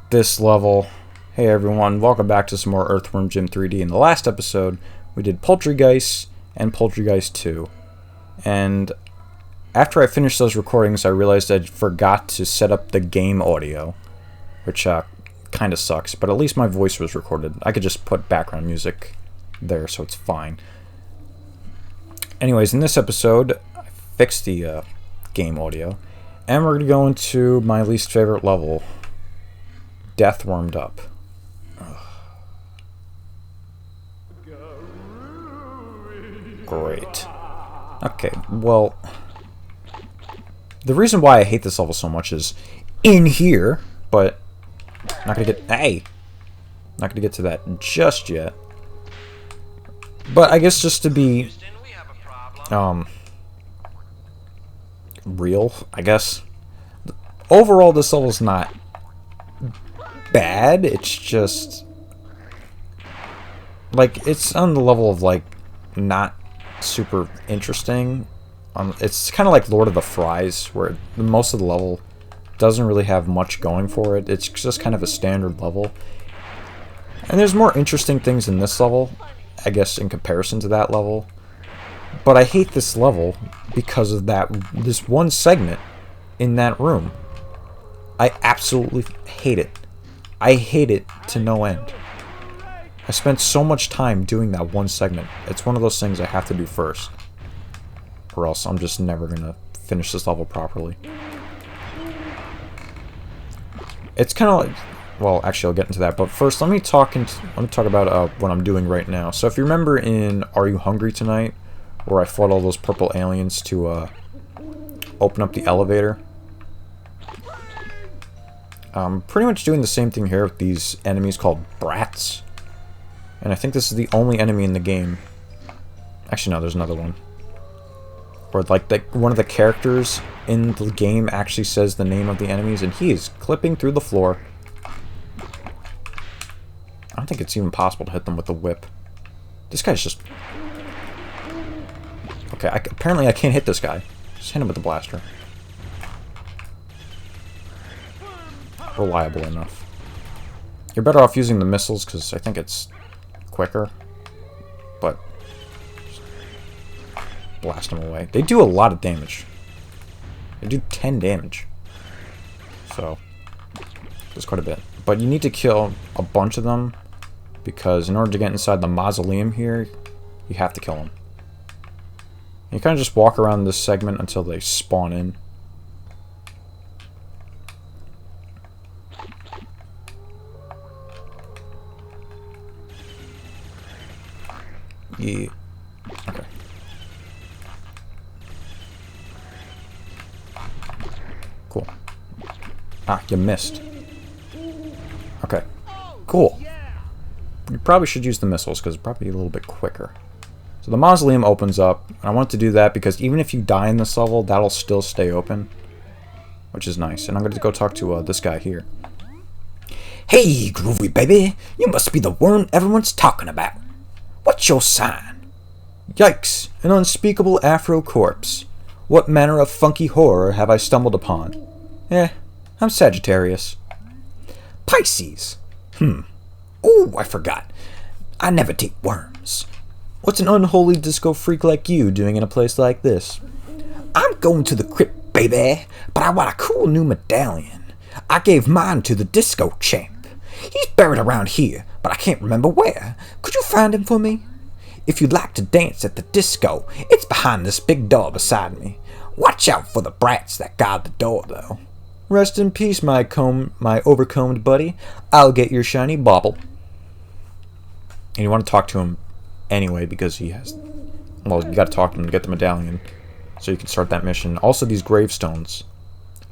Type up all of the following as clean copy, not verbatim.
This level. Hey everyone, welcome back to some more Earthworm Jim 3D. In the last episode, we did Poultrygeist and Poultrygeist 2. And after I finished those recordings, I realized I forgot to set up the game audio, which kind of sucks, but at least my voice was recorded. I could just put background music there, so it's fine. Anyways, in this episode, I fixed the game audio, and we're going to go into my least favorite level, Death Warmed Up. Great. Okay, well, the reason why I hate this level so much is in here, but not gonna get not gonna get to that just yet. But I guess just to be real, I guess. Overall, this level's not bad. It's just like it's on the level of like not super interesting. It's kind of like Lord of the Fries, where most of the level doesn't really have much going for it. It's just kind of a standard level. And there's more interesting things in this level, I guess, in comparison to that level. But I hate this level because of this one segment in that room. I absolutely hate it. I hate it to no end. I spent so much time doing that one segment. It's one of those things I have to do first, or else I'm just never gonna finish this level properly. It's kind of like, well, actually I'll get into that, but first let me talk about what I'm doing right now. So if you remember in Are You Hungry Tonight, where I fought all those purple aliens to open up the elevator, I'm pretty much doing the same thing here with these enemies called brats. And I think this is the only enemy in the game. Actually, no, there's another one. Where, like, one of the characters in the game actually says the name of the enemies, and he is clipping through the floor. I don't think it's even possible to hit them with the whip. This guy's just... Okay, apparently I can't hit this guy. Just hit him with the blaster. Reliable enough. You're better off using the missiles, because I think it's quicker, but blast them away. They do a lot of damage. They do 10 damage. So, that's quite a bit. But you need to kill a bunch of them, because in order to get inside the mausoleum here, you have to kill them. You kind of just walk around this segment until they spawn in. Yeah. Okay. Cool. Ah, you missed. Okay. Cool. You probably should use the missiles, because it's probably a little bit quicker. So the mausoleum opens up, and I want to do that because even if you die in this level, that'll still stay open, which is nice. And I'm going to go talk to this guy here. Hey, groovy baby, you must be the worm everyone's talking about. What's your sign? Yikes, an unspeakable afro corpse. What manner of funky horror have I stumbled upon? I'm Sagittarius. Pisces. Oh, I forgot. I never take worms. What's an unholy disco freak like you doing in a place like this? I'm going to the crypt, baby, but I want a cool new medallion. I gave mine to the disco champ. He's buried around here, but I can't remember where. Could you find him for me? If you'd like to dance at the disco, it's behind this big door beside me. Watch out for the brats that guard the door, though. Rest in peace, my overcombed buddy. I'll get your shiny bauble. And you want to talk to him anyway, because he has... Well, you got to talk to him to get the medallion, so you can start that mission. Also, these gravestones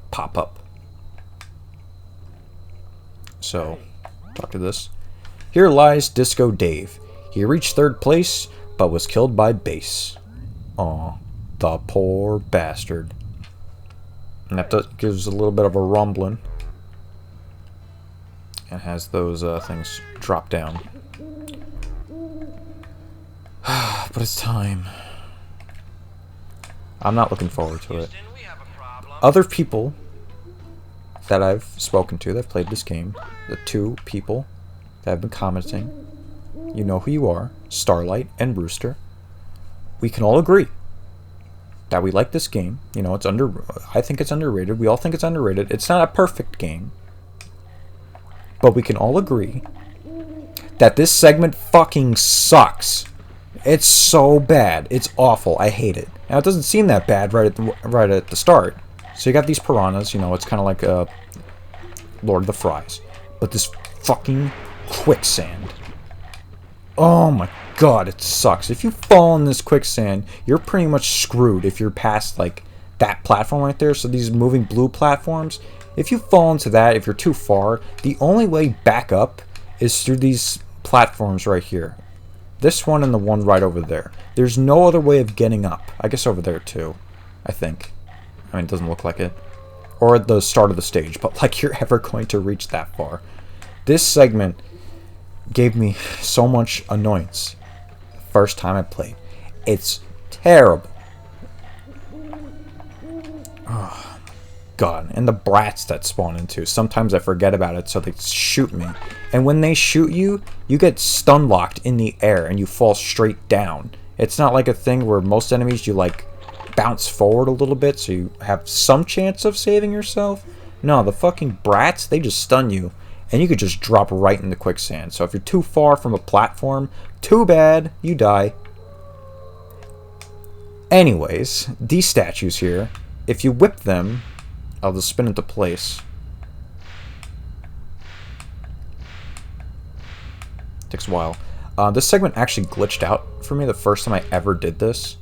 pop up. So, talk to this. Here lies Disco Dave. He reached 3rd place, but was killed by Bass. Aw, the poor bastard. And that gives a little bit of a rumbling. And has those things drop down. But it's time. I'm not looking forward to it. Other people that I've spoken to that have played this game, the 2 people that have been commenting, you know who you are, Starlight and Rooster. We can all agree that we like this game. You know, I think it's underrated. We all think it's underrated. It's not a perfect game. But we can all agree that this segment fucking sucks. It's so bad. It's awful. I hate it. Now, it doesn't seem that bad right at the start. So you got these piranhas, you know, it's kind of like Lord of the Fries. But this fucking quicksand. Oh my god, it sucks. If you fall in this quicksand, you're pretty much screwed if you're past, like, that platform right there. So these moving blue platforms, if you fall into that, if you're too far, the only way back up is through these platforms right here. This one and the one right over there. There's no other way of getting up. I guess over there too, I think. I mean, it doesn't look like it. Or at the start of the stage, but like you're ever going to reach that far. This segment gave me so much annoyance the first time I played. It's terrible. Oh, God. And the brats that spawn into. Sometimes I forget about it, so they shoot me. And when they shoot you, you get stun locked in the air and you fall straight down. It's not like a thing where most enemies you like bounce forward a little bit so you have some chance of saving yourself. No, the fucking brats, they just stun you and you could just drop right in the quicksand. So if you're too far from a platform, too bad, you die. Anyways, these statues here, if you whip them, I'll just spin into place. Takes a while. This segment actually glitched out for me the first time I ever did this.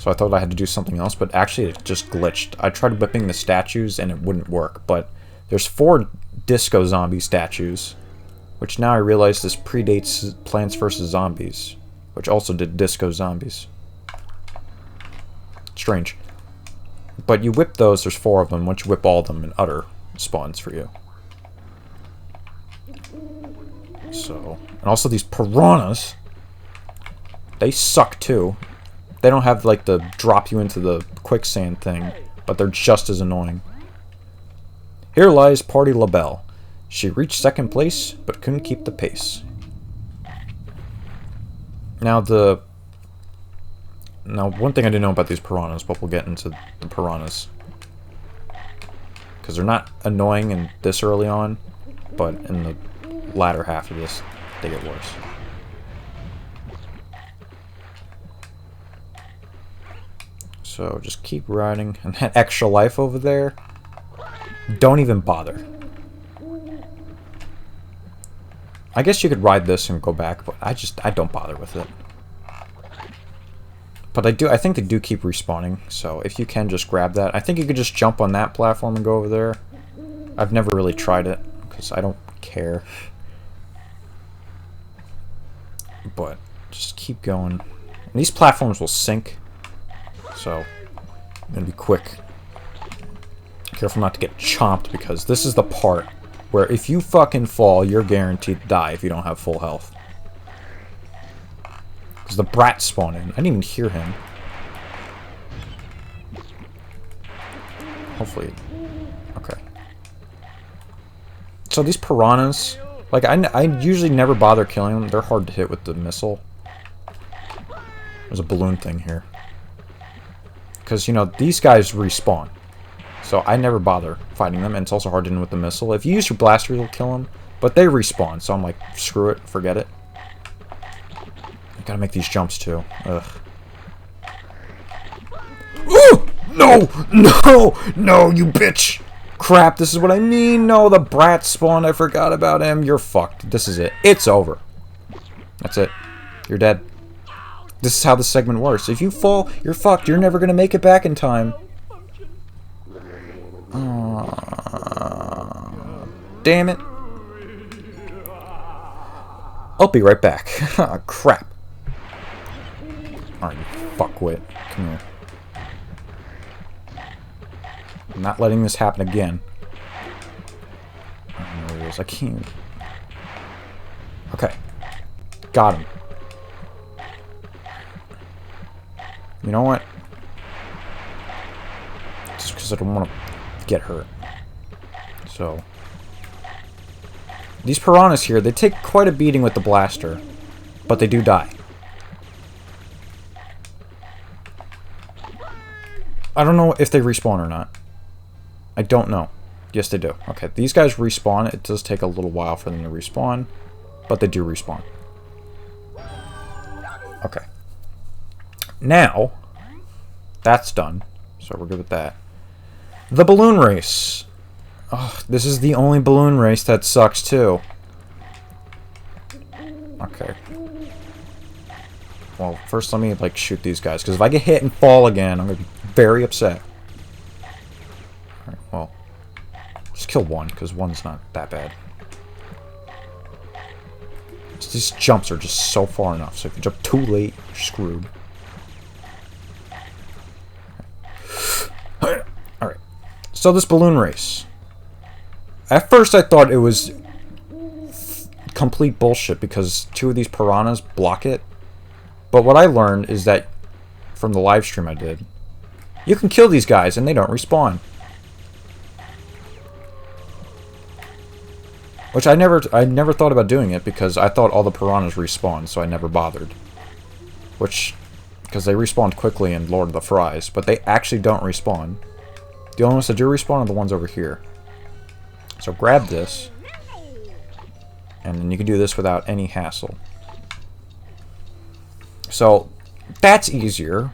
So I thought I had to do something else, but actually it just glitched. I tried whipping the statues and it wouldn't work, but there's 4 disco zombie statues, which now I realize this predates Plants vs. Zombies, which also did disco zombies. Strange. But you whip those, there's 4 of them. Once you whip all of them, an udder spawns for you. So, and also these piranhas, they suck too. They don't have like the drop you into the quicksand thing, but they're just as annoying. Here lies Party LaBelle. She reached 2nd place, but couldn't keep the pace. Now one thing I didn't know about these piranhas, but we'll get into the piranhas. Because they're not annoying in this early on, but in the latter half of this, they get worse. So just keep riding. And that extra life over there, don't even bother. I guess you could ride this and go back, but I don't bother with it. But I think they do keep respawning, so if you can just grab that. I think you could just jump on that platform and go over there. I've never really tried it, because I don't care. But just keep going. And these platforms will sink, so I'm gonna be quick. Careful not to get chomped, because this is the part where if you fucking fall, you're guaranteed to die if you don't have full health. Because the brat spawned in. I didn't even hear him. Hopefully. Okay. So these piranhas, like, I usually never bother killing them. They're hard to hit with the missile. There's a balloon thing here. Because, you know, these guys respawn. So I never bother fighting them, and it's also hard to hit with the missile. If you use your blaster, you'll kill them. But they respawn, so I'm like, screw it, forget it. Gotta make these jumps too. Ugh. Ooh! No! No! No, you bitch! Crap, this is what I mean. No, the brat spawned. I forgot about him. You're fucked. This is it. It's over. That's it. You're dead. This is how the segment works. If you fall, you're fucked. You're never gonna make it back in time. Damn it. I'll be right back. Crap. Alright, you fuckwit. Come here. I'm not letting this happen again. Oh, there he is. I can't. Okay. Got him. You know what? Just because I don't want to get hurt. So, these piranhas here, they take quite a beating with the blaster, but they do die. I don't know if they respawn or not. I don't know. Yes, they do. Okay, these guys respawn. It does take a little while for them to respawn, but they do respawn. Okay. Now, that's done. So we're good with that. The balloon race. Oh, this is the only balloon race that sucks too. Okay. Well, first let me like shoot these guys, because if I get hit and fall again, I'm gonna be very upset. Alright, well, just kill one, because one's not that bad. These jumps are just so far enough, so if you jump too late, you're screwed. Alright, so this balloon race. At first I thought it was complete bullshit because two of these piranhas block it. But what I learned is that, from the live stream I did, you can kill these guys and they don't respawn. Which I never thought about doing it because I thought all the piranhas respawned, so I never bothered. Because they respawned quickly in Lord of the Fries, but they actually don't respawn. The only ones that do respawn are the ones over here. So grab this, and then you can do this without any hassle. So that's easier,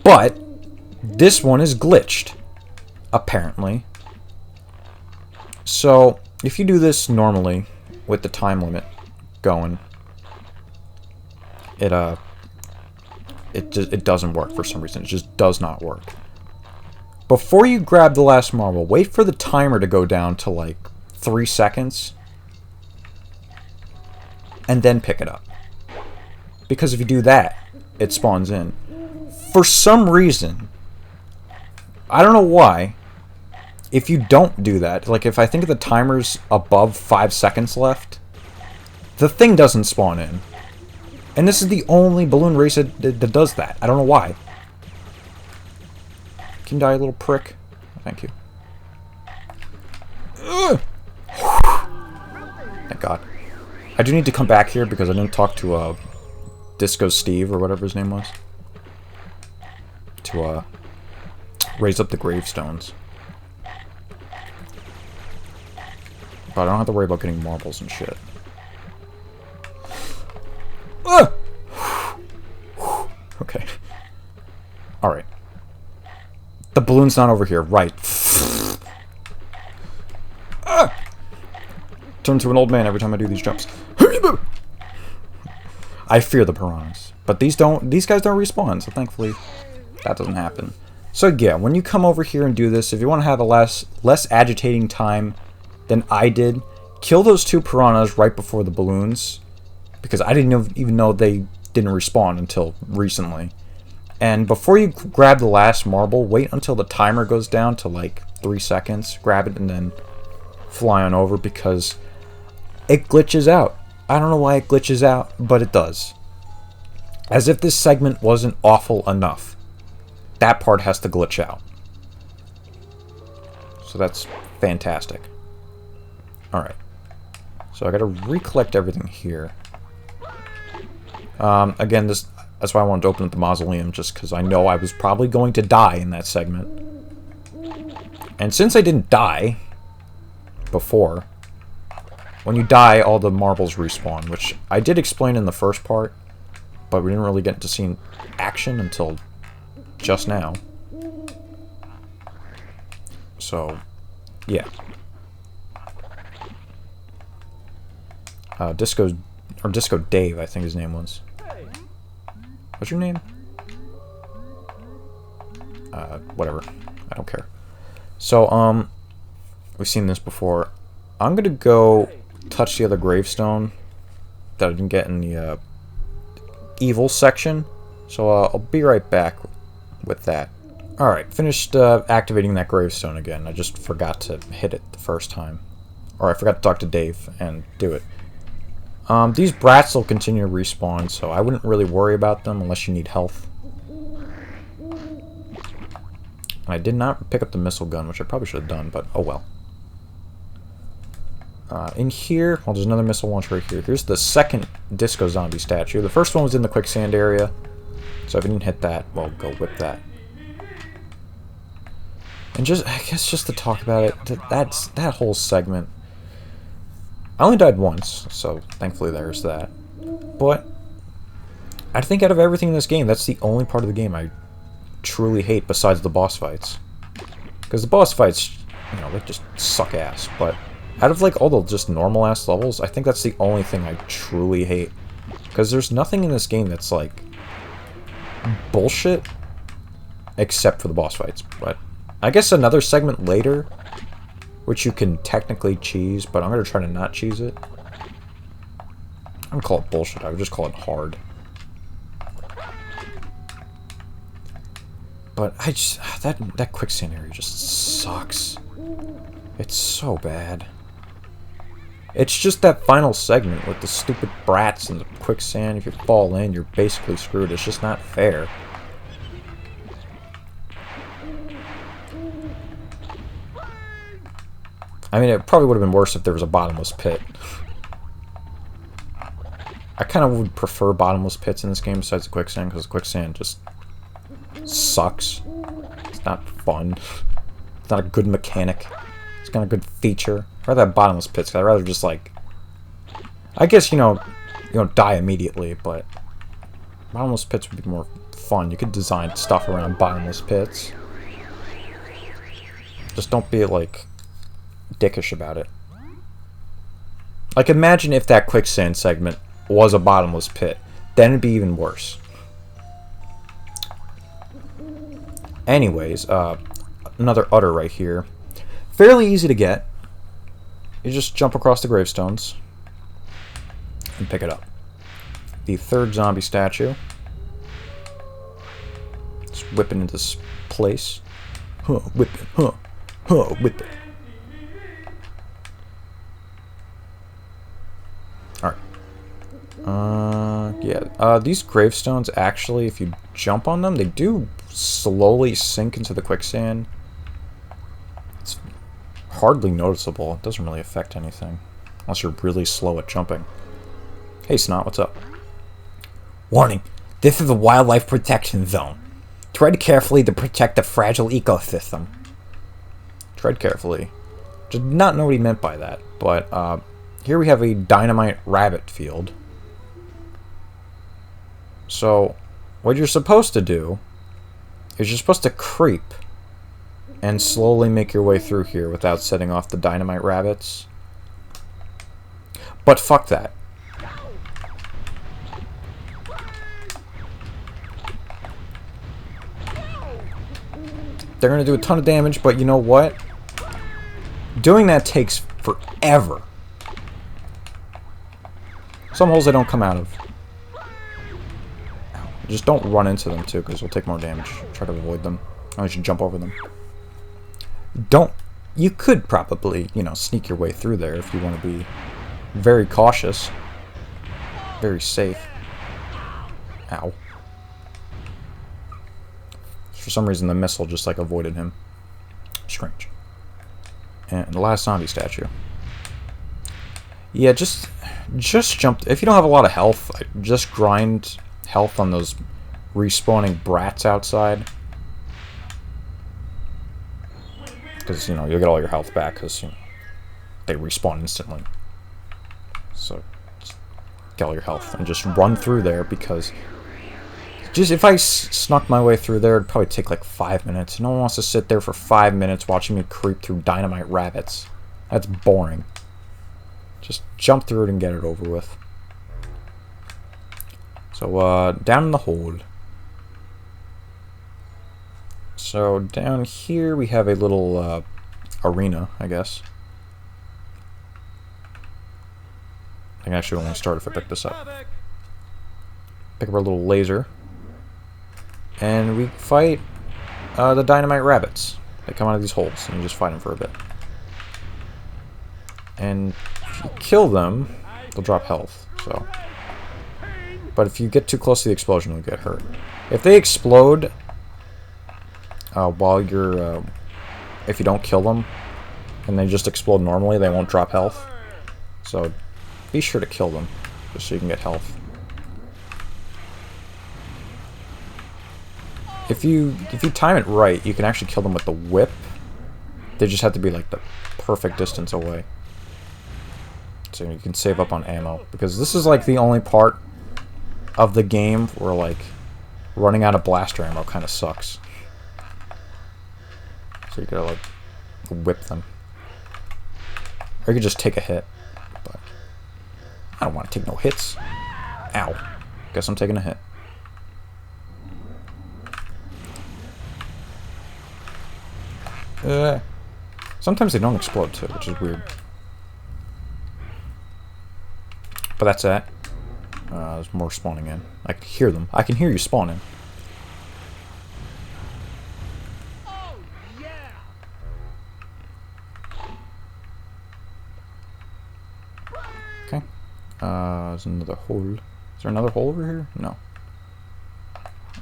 but this one is glitched, apparently. So if you do this normally with the time limit going, it doesn't work for some reason. It just does not work. Before you grab the last marble, wait for the timer to go down to like 3 seconds, and then pick it up. Because if you do that, it spawns in. For some reason, I don't know why, if you don't do that, like if I think the timer's above 5 seconds left, the thing doesn't spawn in. And this is the only balloon race that does that. I don't know why. Can you die, little prick? Thank you. Ugh. Thank God. I do need to come back here because I didn't talk to Disco Steve or whatever his name was to raise up the gravestones. But I don't have to worry about getting marbles and shit. Okay. Alright. The balloon's not over here. Right. Turn to an old man every time I do these jumps. I fear the piranhas. But these guys don't respawn, so thankfully that doesn't happen. So yeah, when you come over here and do this, if you want to have a less agitating time than I did, kill those two piranhas right before the balloons. Because I didn't even know they didn't respawn until recently. And before you grab the last marble, wait until the timer goes down to like 3 seconds. Grab it and then fly on over because it glitches out. I don't know why it glitches out, but it does. As if this segment wasn't awful enough. That part has to glitch out. So that's fantastic. Alright. So I gotta recollect everything here. Again, that's why I wanted to open up the mausoleum, just because I know I was probably going to die in that segment. And since I didn't die before, when you die, all the marbles respawn, which I did explain in the first part, but we didn't really get to see action until just now. So, yeah. Disco Dave, I think his name was. What's your name? Whatever. I don't care. So, we've seen this before. I'm gonna go touch the other gravestone that I didn't get in the evil section. So I'll be right back with that. Alright, finished activating that gravestone again. I just forgot to hit it the first time. Or I forgot to talk to Dave and do it. These brats will continue to respawn, so I wouldn't really worry about them unless you need health. I did not pick up the missile gun, which I probably should have done, but oh well. In here, well, there's another missile launcher right here. Here's the second disco zombie statue. The first one was in the quicksand area, so if you didn't hit that, well, go whip that. And just, I guess, just to talk about it, that whole segment. I only died once, so thankfully there's that. But I think out of everything in this game, that's the only part of the game I truly hate besides the boss fights. Because the boss fights, you know, they just suck ass, but out of, like, all the just normal-ass levels, I think that's the only thing I truly hate. Because there's nothing in this game that's, like, bullshit, except for the boss fights. But I guess another segment later, which you can technically cheese, but I'm going to try to not cheese it. I'm going to call it bullshit. I would just call it hard. But I just... That quicksand area just sucks. It's so bad. It's just that final segment with the stupid brats and the quicksand. If you fall in, you're basically screwed. It's just not fair. I mean, it probably would have been worse if there was a bottomless pit. I kind of would prefer bottomless pits in this game besides the quicksand, because the quicksand just sucks. It's not fun. It's not a good mechanic. It's not a good feature. I'd rather have bottomless pits, because I'd rather just, like... I guess, you know, you don't die immediately, but bottomless pits would be more fun. You could design stuff around bottomless pits. Just don't be, like, dickish about it. Like, imagine if that quicksand segment was a bottomless pit. Then it'd be even worse. Anyways, another udder right here. Fairly easy to get. You just jump across the gravestones and pick it up. The third zombie statue. Just whip it into this place. Huh, whip it, huh, whip it. Alright. Yeah, these gravestones, actually, if you jump on them, they do slowly sink into the quicksand. It's hardly noticeable. It doesn't really affect anything. Unless you're really slow at jumping. Hey, Snot, what's up? Warning, this is a wildlife protection zone. Tread carefully to protect the fragile ecosystem. Tread carefully. Did not know what he meant by that, but here we have a dynamite rabbit field. So, what you're supposed to do is you're supposed to creep and slowly make your way through here without setting off the dynamite rabbits. But fuck that. They're going to do a ton of damage, but you know what? Doing that takes forever. Some holes they don't come out of. Just don't run into them, too, because you'll take more damage. Try to avoid them. Or you should jump over them. You could probably, you know, sneak your way through there if you want to be very cautious. Very safe. Ow. For some reason, the missile just, like, avoided him. Strange. And the last zombie statue. Yeah, just jump. If you don't have a lot of health, just grind health on those respawning brats outside. Because, you know, you'll get all your health back because, you know, they respawn instantly. So, just get all your health and just run through there because... Just, if I snuck my way through there, it'd probably take like 5 minutes. No one wants to sit there for 5 minutes watching me creep through dynamite rabbits. That's boring. Just jump through it and get it over with. So, down in the hole. So, down here we have a little, arena, I guess. I can actually only start if I pick this up. Pick up our little laser. And we fight, the dynamite rabbits. They come out of these holes, and you just fight them for a bit. And if you kill them, they'll drop health, so... But if you get too close to the explosion, you'll get hurt. If they explode while you're... if you don't kill them, and they just explode normally, they won't drop health. So be sure to kill them, just so you can get health. If you time it right, you can actually kill them with the whip. They just have to be like the perfect distance away. So you can save up on ammo. Because this is like the only part of the game where like running out of blaster ammo kind of sucks. So you gotta like whip them. Or you could just take a hit. But I don't want to take no hits. Ow. Guess I'm taking a hit. Sometimes they don't explode too, which is weird. But that's it. There's more spawning in. I can hear them. I can hear you spawning. Okay. There's another hole. Is there another hole over here? No.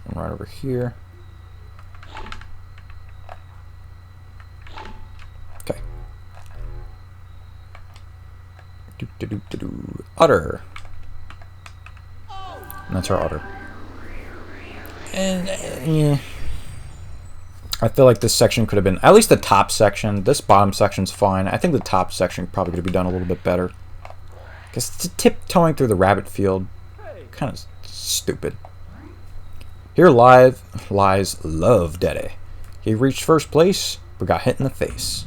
And right over here. Okay. Udder. And that's our udder. And yeah. I feel like this section could have been, at least the top section. This bottom section's fine. I think the top section probably could have been done a little bit better. Because tiptoeing through the rabbit field, kind of stupid. Here lies Love Daddy. He reached first place, but got hit in the face.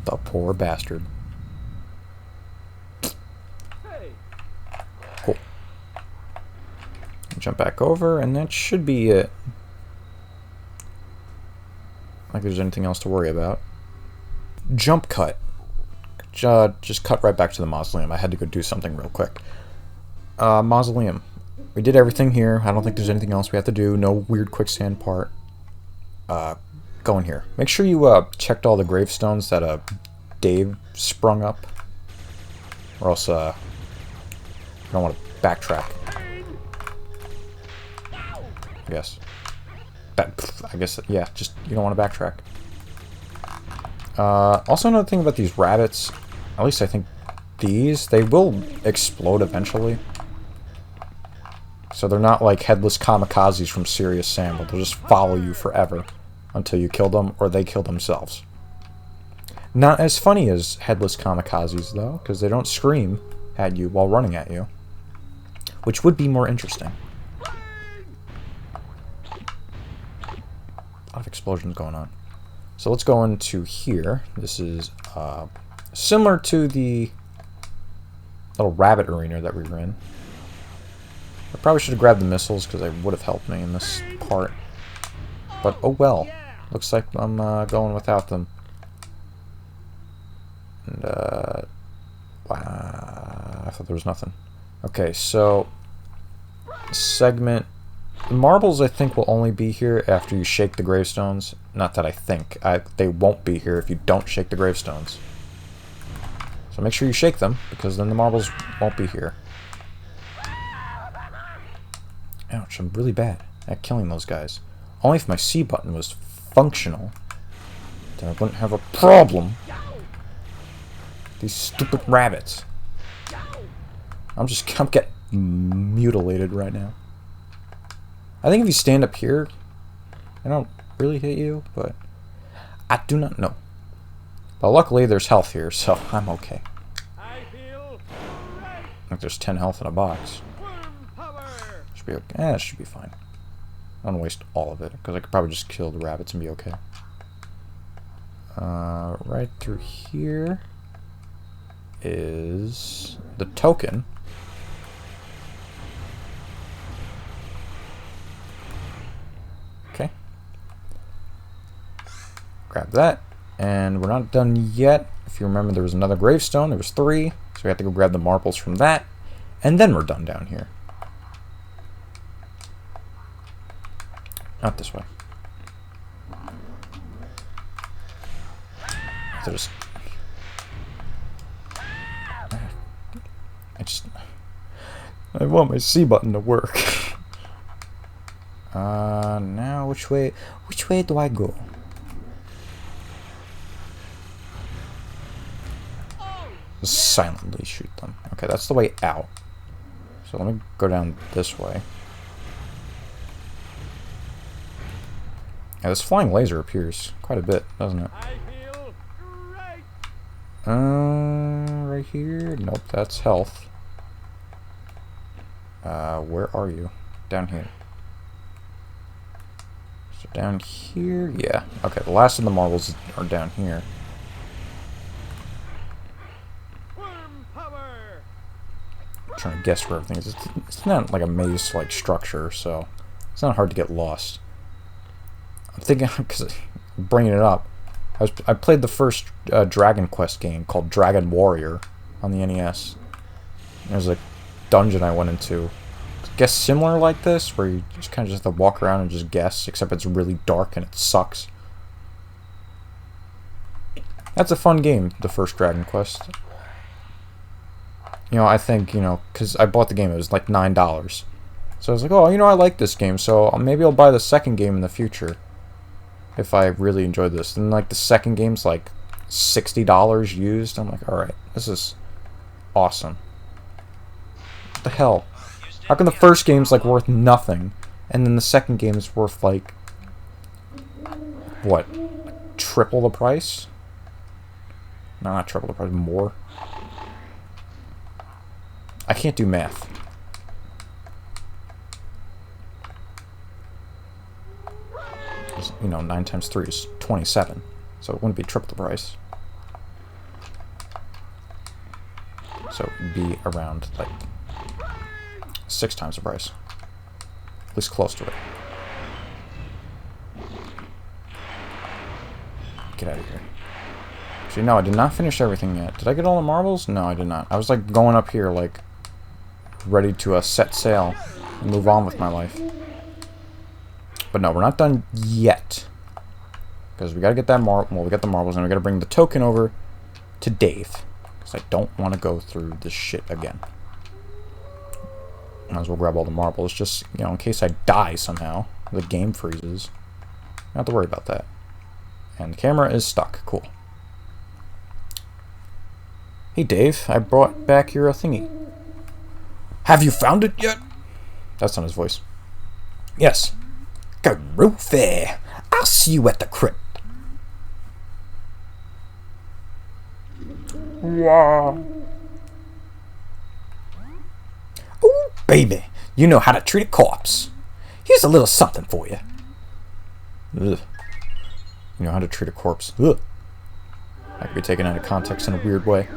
The poor bastard. Cool. Jump back over, and that should be it. I don't think there's anything else to worry about. Jump cut. Just cut right back to the mausoleum. I had to go do something real quick. Mausoleum. We did everything here. I don't think there's anything else we have to do. No weird quicksand part. Go in here. Make sure you checked all the gravestones that Dave sprung up. Or else you don't want to backtrack. I guess. I guess, yeah, just you don't want to backtrack. Also another thing about these rabbits, at least I think they will explode eventually. So they're not like headless kamikazes from Serious Sam, but they'll just follow you forever until you kill them or they kill themselves. Not as funny as headless kamikazes though, because they don't scream at you while running at you, which would be more interesting. A lot of explosions going on. So let's go into here. This is similar to the little rabbit arena that we were in. I probably should have grabbed the missiles because they would have helped me in this part. But oh well. Looks like I'm going without them. And wow, I thought there was nothing. Okay, so segment. The marbles, I think, will only be here after you shake the gravestones. Not that I think. They won't be here if you don't shake the gravestones. So make sure you shake them, because then the marbles won't be here. Ouch, I'm really bad at killing those guys. Only if my C button was functional, then I wouldn't have a problem. These stupid rabbits. I'm getting mutilated right now. I think if you stand up here, I don't really hit you, but I do not know. But luckily there's health here, so I'm okay. I think there's 10 health in a box. Should be okay. That should be fine. I don't waste all of it, because I could probably just kill the rabbits and be okay. Right through here is the token. Okay. Grab that. And we're not done yet. If you remember, there was another gravestone. There was 3. So we have to go grab the marbles from that. And then we're done down here. Not this way. There's... I want my C button to work. Now which way do I go? silently shoot them. Okay, that's the way out. So let me go down this way. Yeah, this flying laser appears quite a bit, doesn't it? Right here? Nope, that's health. Where are you? Down here. So down here? Yeah. Okay, the last of the marbles are down here. I'm trying to guess where everything is. It's not like a maze-like structure, so it's not hard to get lost. I'm thinking, because bringing it up, I played the first Dragon Quest game called Dragon Warrior on the NES. There's a dungeon I went into. I guess similar like this, where you just kind of just have to walk around and just guess, except it's really dark and it sucks. That's a fun game, the first Dragon Quest. You know, I think, you know, because I bought the game, it was like $9. So I was like, oh, you know, I like this game, so maybe I'll buy the second game in the future. If I really enjoyed this. And like the second game's like $60 used. I'm like, alright, this is awesome. What the hell? How come the first game's like worth nothing, and then the second game is worth like, what, triple the price? No, not triple the price, more. I can't do math. You know, 9 times 3 is 27, so it wouldn't be triple the price. So it would be around, like, 6 times the price. At least close to it. Get out of here. Actually, no, I did not finish everything yet. Did I get all the marbles? No, I did not. I was, like, going up here, like, ready to set sail and move on with my life. But no, we're not done yet. Because we gotta get that well, we got the marbles, and we gotta bring the token over to Dave. Because I don't want to go through this shit again. Might as well grab all the marbles, just, you know, in case I die somehow. The game freezes. Don't have to worry about that. And the camera is stuck. Cool. Hey, Dave, I brought back your thingy. Have you found it yet? That's not his voice. Yes. Groovy. I'll see you at the crypt. Wow. Oh, baby, you know how to treat a corpse. Here's a little something for you. Ugh. You know how to treat a corpse. Ugh. That could be taken out of context in a weird way.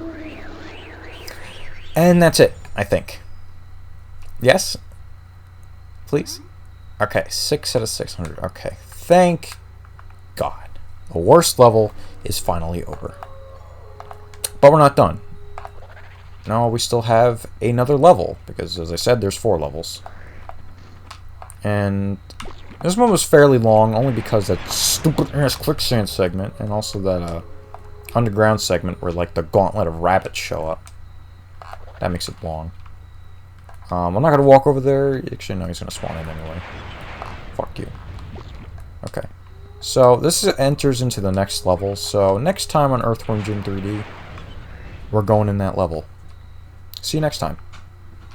And that's it, I think. Yes? Please? Okay, 6 out of 600. Okay, thank God. The worst level is finally over. But we're not done. No, we still have another level, because as I said, there's 4 levels. And this one was fairly long, only because that stupid-ass quicksand segment, and also that underground segment where, like, the gauntlet of rabbits show up. That makes it long. I'm not going to walk over there. Actually, no, he's going to spawn in anyway. Fuck you. Okay. So, this enters into the next level. So, next time on Earthworm Jim 3D, we're going in that level. See you next time.